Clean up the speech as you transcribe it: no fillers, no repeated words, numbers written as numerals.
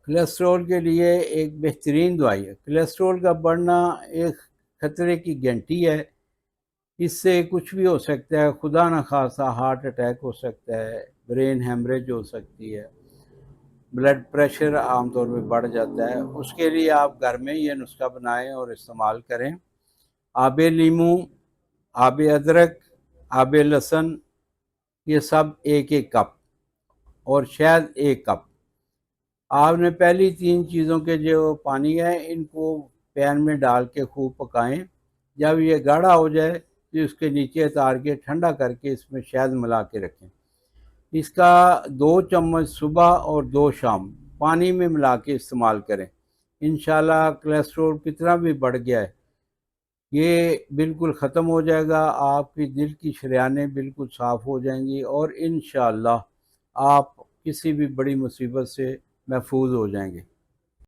Cholesterol کے لیے ایک بہترین دوائی ہے۔ کولیسٹرول کا بڑھنا ایک خطرے کی گھنٹی ہے، اس سے کچھ بھی ہو سکتا ہے، خدا نخواستہ ہارٹ اٹیک ہو سکتا ہے، برین ہیمریج ہو سکتی ہے، بلڈ پریشر عام طور پہ بڑھ جاتا ہے۔ اس کے لیے آپ گھر میں یہ نسخہ بنائیں اور استعمال کریں۔ آب لیموں، آب ادرک، آب لہسن، یہ سب ایک ایک کپ، اور شہد ایک کپ۔ آپ نے پہلی 3 چیزوں کے جو پانی ہے ان کو پین میں ڈال کے خوب پکائیں۔ جب یہ گاڑھا ہو جائے تو اس کے نیچے اتار کے ٹھنڈا کر کے اس میں شہد ملا کے رکھیں۔ اس کا 2 چمچ صبح اور 2 شام پانی میں ملا کے استعمال کریں۔ انشاءاللہ کولیسٹرول کتنا بھی بڑھ گیا ہے یہ بالکل ختم ہو جائے گا، آپ کی دل کی شریانیں بالکل صاف ہو جائیں گی، اور انشاءاللہ آپ کسی بھی بڑی مصیبت سے محفوظ ہو جائیں گے۔